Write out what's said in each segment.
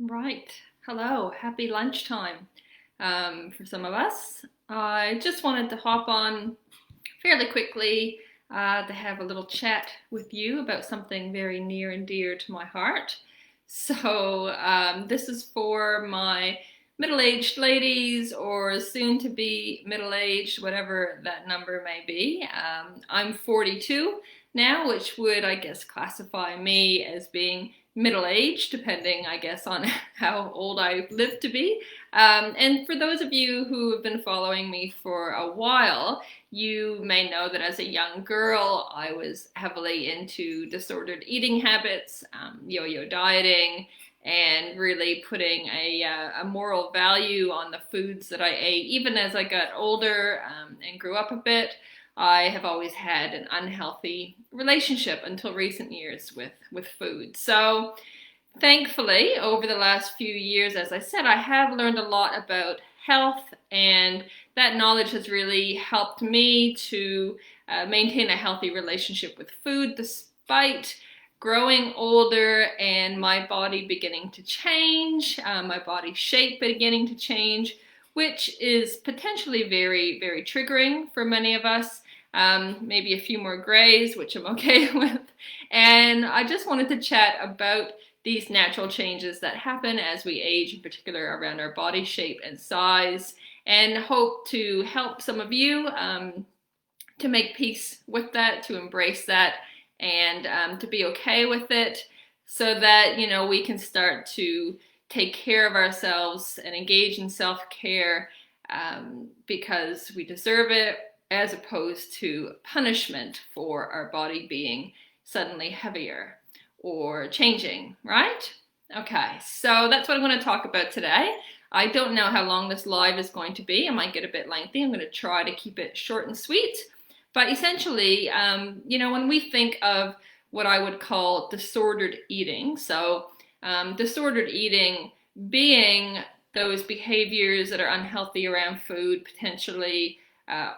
Right. Hello. Happy lunchtime for some of us. I just wanted to hop on fairly quickly to have a little chat with you about something very near and dear to my heart. This is for my middle-aged ladies or soon to be middle-aged, whatever that number may be. I'm 42 now, which would, I guess, classify me as being middle-aged, depending, I guess, on how old I live to be. And for those of you who have been following me for a while, you may know that as a young girl, I was heavily into disordered eating habits, yo-yo dieting, and really putting a moral value on the foods that I ate. Even as I got older and grew up a bit, I have always had an unhealthy relationship until recent years with food. So thankfully, over the last few years, as I said, I have learned a lot about health, and that knowledge has really helped me to maintain a healthy relationship with food despite growing older and my body beginning to change, my body shape beginning to change, which is potentially very, very triggering for many of us. Maybe a few more grays, which I'm okay with. And I just wanted to chat about these natural changes that happen as we age, in particular around our body shape and size, and hope to help some of you to make peace with that, to embrace that, and to be okay with it, so that we can start to take care of ourselves and engage in self-care because we deserve it, as opposed to punishment for our body being suddenly heavier or changing, right? Okay, so that's what I'm going to talk about today. I don't know how long this live is going to be. It might get a bit lengthy. I'm going to try to keep it short and sweet. But essentially, when we think of what I would call disordered eating, disordered eating being those behaviors that are unhealthy around food, potentially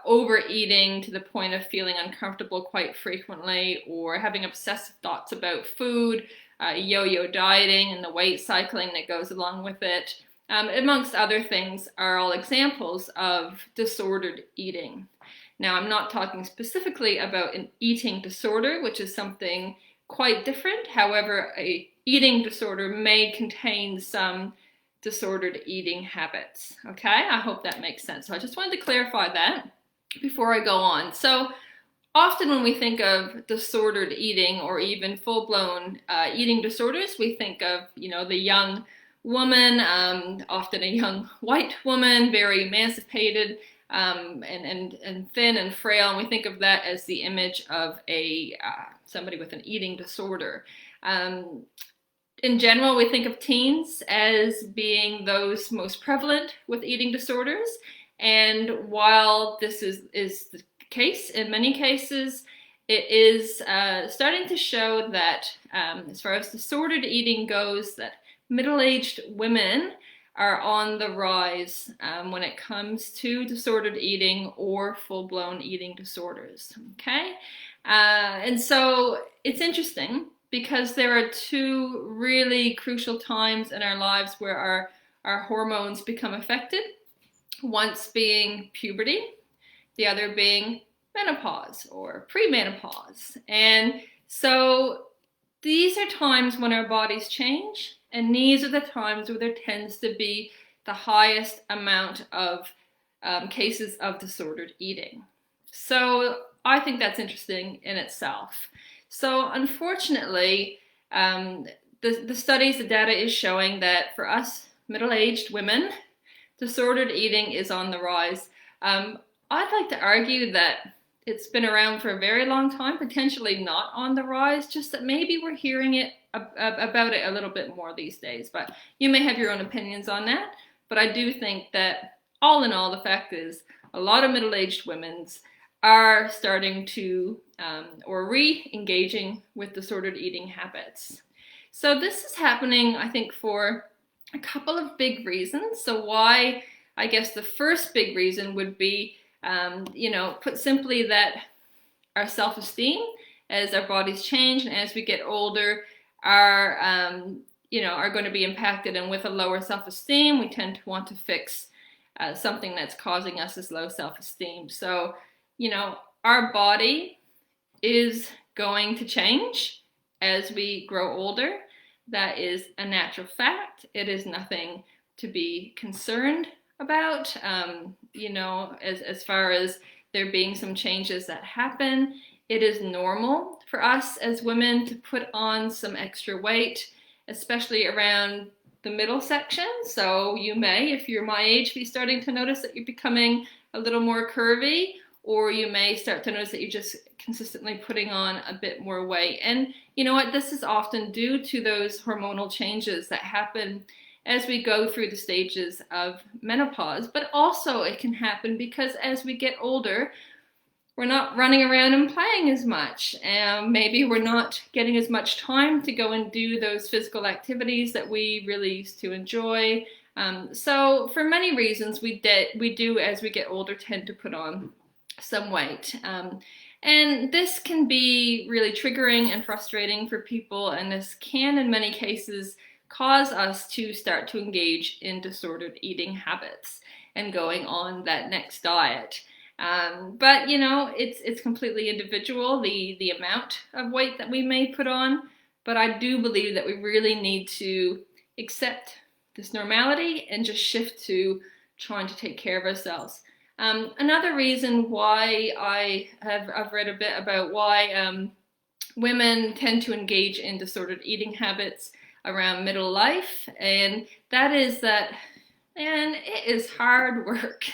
overeating to the point of feeling uncomfortable quite frequently, or having obsessive thoughts about food, yo-yo dieting and the weight cycling that goes along with it, amongst other things, are all examples of disordered eating. Now, I'm not talking specifically about an eating disorder, which is something quite different. However, a eating disorder may contain some disordered eating habits. Okay, I hope that makes sense. So I just wanted to clarify that before I go on. So often when we think of disordered eating or even full-blown eating disorders, we think of, the young woman, often a young white woman, very emancipated, and thin and frail, and we think of that as the image of somebody with an eating disorder. In general, we think of teens as being those most prevalent with eating disorders, and while this is the case in many cases, it is starting to show that as far as disordered eating goes, that middle-aged women are on the rise when it comes to disordered eating or full-blown eating disorders, okay? And so it's interesting because there are two really crucial times in our lives where our hormones become affected, once being puberty, the other being menopause or premenopause. And so these are times when our bodies change, and these are the times where there tends to be the highest amount of cases of disordered eating. So I think that's interesting in itself. So unfortunately, the studies, the data is showing that for us middle-aged women, disordered eating is on the rise. I'd like to argue that it's been around for a very long time, potentially not on the rise, just that maybe we're hearing about it a little bit more these days. But you may have your own opinions on that. But I do think that all in all, the fact is a lot of middle-aged women are starting to or re-engaging with disordered eating habits. So this is happening, I think, for a couple of big reasons. So why, I guess the first big reason would be, put simply, that our self-esteem, as our bodies change and as we get older, our are going to be impacted. And with a lower self-esteem, we tend to want to fix something that's causing us this low self-esteem. So, our body is going to change as we grow older. That is a natural fact. It is nothing to be concerned about, as far as there being some changes that happen. It is normal for us as women to put on some extra weight, especially around the middle section. So you may, if you're my age, be starting to notice that you're becoming a little more curvy, or you may start to notice that you're just consistently putting on a bit more weight. And you know what? This is often due to those hormonal changes that happen as we go through the stages of menopause. But also it can happen because as we get older, we're not running around and playing as much. And maybe we're not getting as much time to go and do those physical activities that we really used to enjoy. So for many reasons, we do, as we get older, tend to put on some weight. And this can be really triggering and frustrating for people, and this can, in many cases, cause us to start to engage in disordered eating habits and going on that next diet. But it's completely individual, the amount of weight that we may put on. But I do believe that we really need to accept this normality and just shift to trying to take care of ourselves. Another reason why I've read a bit about why women tend to engage in disordered eating habits around middle life, and that is that, and it is hard work.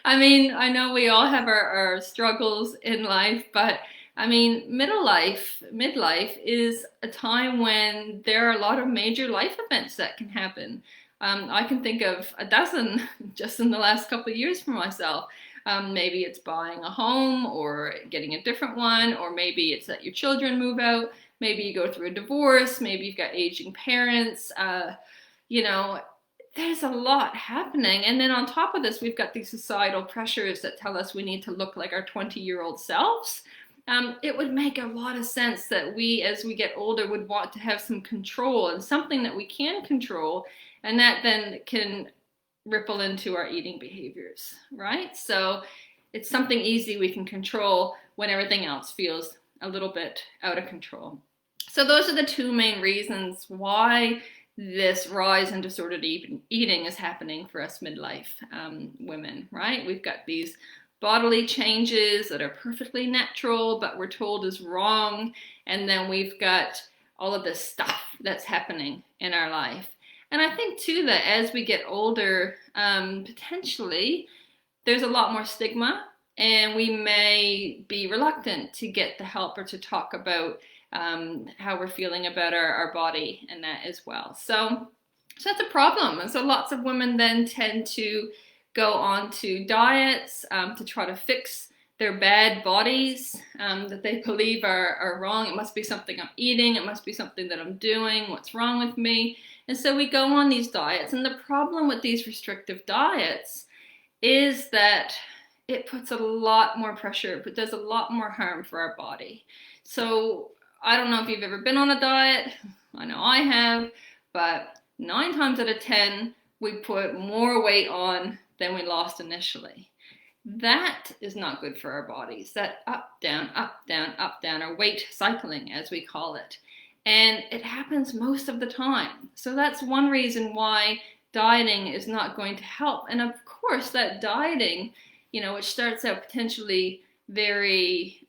I mean, I know we all have our struggles in life, but I mean, midlife is a time when there are a lot of major life events that can happen. I can think of a dozen just in the last couple of years for myself. Maybe it's buying a home or getting a different one, or maybe it's that your children move out. Maybe you go through a divorce. Maybe you've got aging parents. There's a lot happening. And then on top of this, we've got these societal pressures that tell us we need to look like our 20-year-old selves. It would make a lot of sense that we, as we get older, would want to have some control and something that we can control, and that then can ripple into our eating behaviors, right? So it's something easy we can control when everything else feels a little bit out of control. So those are the two main reasons why this rise in disordered eating is happening for us midlife women, right? We've got these bodily changes that are perfectly natural, but we're told is wrong. And then we've got all of this stuff that's happening in our life. And I think too that as we get older, potentially there's a lot more stigma, and we may be reluctant to get the help or to talk about how we're feeling about our body and that as well. So that's a problem. And so lots of women then tend to go on to diets to try to fix their bad bodies that they believe are wrong. It must be something I'm eating. It must be something that I'm doing. What's wrong with me? And so we go on these diets. And the problem with these restrictive diets is that it puts a lot more pressure, but does a lot more harm for our body. So I don't know if you've ever been on a diet. I know I have, but 9 times out of 10, we put more weight on than we lost initially. That is not good for our bodies. That up, down, or weight cycling, as we call it. And it happens most of the time. So that's one reason why dieting is not going to help. And of course, that dieting, which starts out potentially very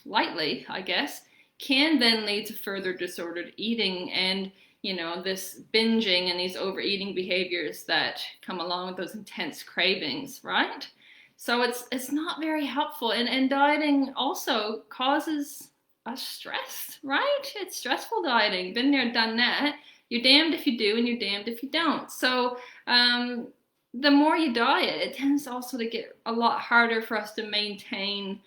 lightly, I guess, can then lead to further disordered eating and, this binging and these overeating behaviors that come along with those intense cravings, right? So it's not very helpful. And dieting also causes us stress, right? It's stressful dieting. Been there, done that. You're damned if you do and you're damned if you don't. So the more you diet, it tends also to get a lot harder for us to maintain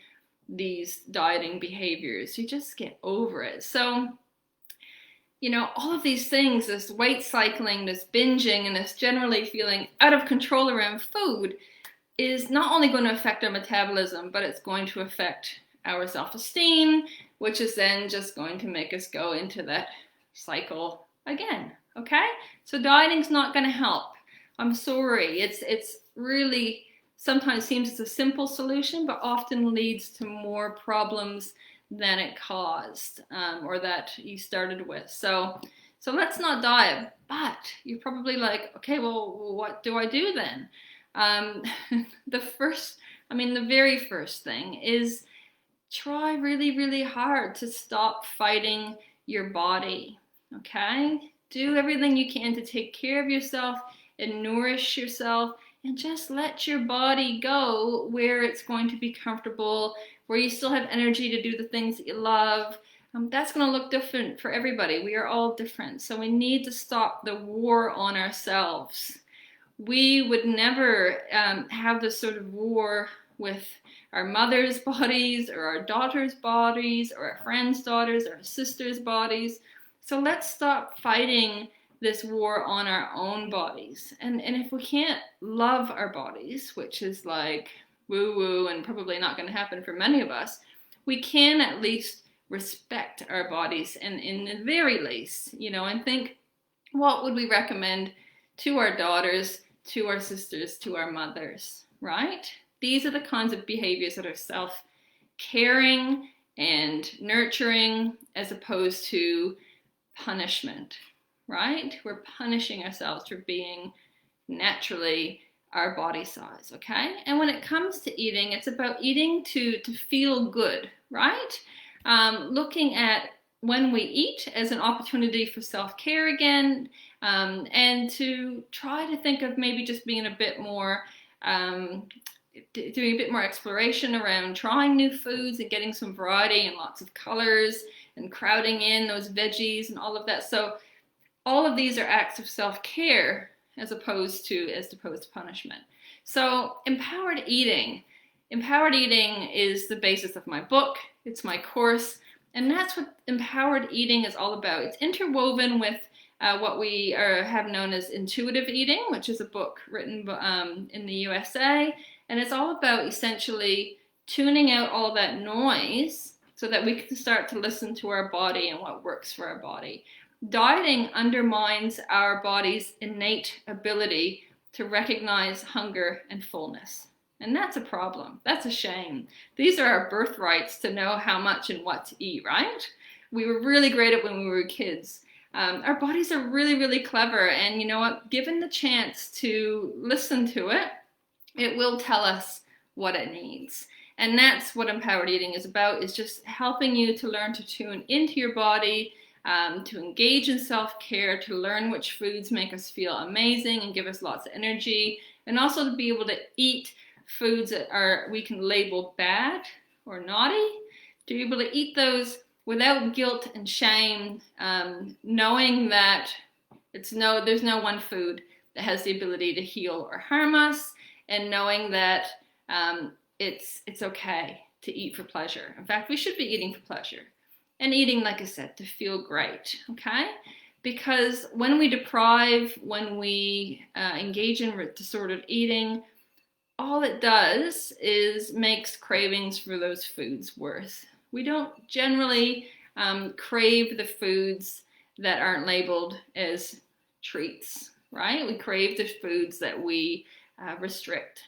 these dieting behaviors. You just get over it. So, all of these things, this weight cycling, this binging, and this generally feeling out of control around food is not only going to affect our metabolism, but it's going to affect our self-esteem, which is then just going to make us go into that cycle again, okay? So dieting's not going to help. I'm sorry. It's really sometimes seems it's a simple solution, but often leads to more problems than it caused, or that you started with. So let's not diet. But you're probably like, okay, well, what do I do then? Um, the very first thing is try really, really hard to stop fighting your body, okay? Do everything you can to take care of yourself and nourish yourself, and just let your body go where it's going to be comfortable, where you still have energy to do the things that you love. That's going to look different for everybody. We are all different. So we need to stop the war on ourselves. We would never have this sort of war with our mother's bodies or our daughter's bodies or our friends' daughters or our sisters' bodies. So let's stop fighting this war on our own bodies. And if we can't love our bodies, which is like woo-woo and probably not going to happen for many of us, we can at least respect our bodies, and in the very least, and think, what would we recommend to our daughters, to our sisters, to our mothers, right? These are the kinds of behaviors that are self-caring and nurturing, as opposed to punishment, right? We're punishing ourselves for being naturally our body size, okay? And when it comes to eating, it's about eating to feel good, right? Looking at when we eat as an opportunity for self-care again, and to try to think of maybe just being a bit more, doing a bit more exploration around trying new foods and getting some variety and lots of colors and crowding in those veggies and all of that. So all of these are acts of self-care as opposed to punishment. So empowered eating is the basis of my book. It's my course, and that's what empowered eating is all about. It's interwoven with what we have known as intuitive eating, which is a book written in the USA, and it's all about essentially tuning out all that noise so that we can start to listen to our body and what works for our body. Dieting undermines our body's innate ability to recognize hunger and fullness. And that's a problem. That's a shame. These are our birthrights to know how much and what to eat, right? We were really great at when we were kids. Our bodies are really, really clever. And you know what? Given the chance to listen to it, it will tell us what it needs. And that's what empowered eating is about, is just helping you to learn to tune into your body, to engage in self-care, to learn which foods make us feel amazing and give us lots of energy, and also to be able to eat foods that we can label bad or naughty, to be able to eat those without guilt and shame, knowing that there's no one food that has the ability to heal or harm us, and knowing that it's okay to eat for pleasure. In fact, we should be eating for pleasure. And eating, like I said, to feel great, okay? Because when we deprive, when we engage in disordered eating, all it does is makes cravings for those foods worse. We don't generally crave the foods that aren't labeled as treats, right? We crave the foods that we restrict.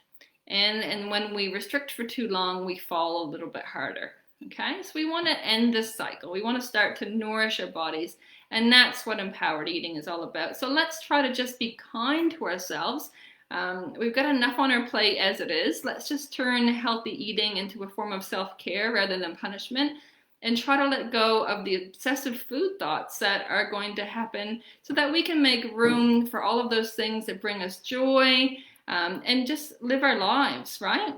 And when we restrict for too long, we fall a little bit harder. Okay, so we want to end this cycle. We want to start to nourish our bodies, and that's what empowered eating is all about. So let's try to just be kind to ourselves. We've got enough on our plate as it is. Let's just turn healthy eating into a form of self-care rather than punishment, and try to let go of the obsessive food thoughts that are going to happen, so that we can make room for all of those things that bring us joy, and just live our lives, right?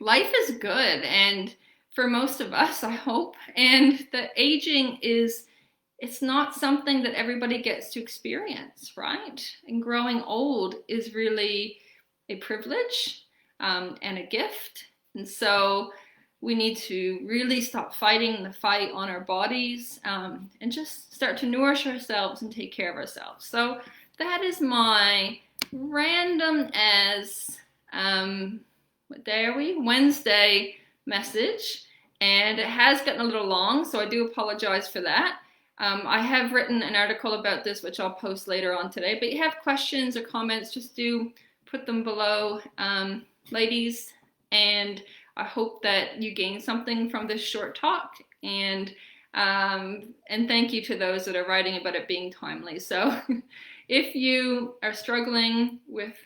Life is good, and for most of us, I hope. And the aging it's not something that everybody gets to experience, right? And growing old is really a privilege and a gift. And so we need to really stop fighting the fight on our bodies, and just start to nourish ourselves and take care of ourselves. So that is my random as, what day are we? Wednesday message. And it has gotten a little long, so I do apologize for that. I have written an article about this, which I'll post later on today, but you have questions or comments, just do put them below, ladies, and I hope that you gain something from this short talk, and thank you to those that are writing about it being timely. So if you are struggling with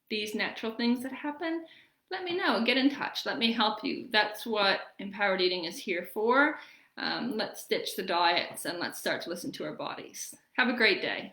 these natural things that happen, let me know, get in touch, let me help you. That's what empowered eating is here for. Let's ditch the diets and let's start to listen to our bodies. Have a great day.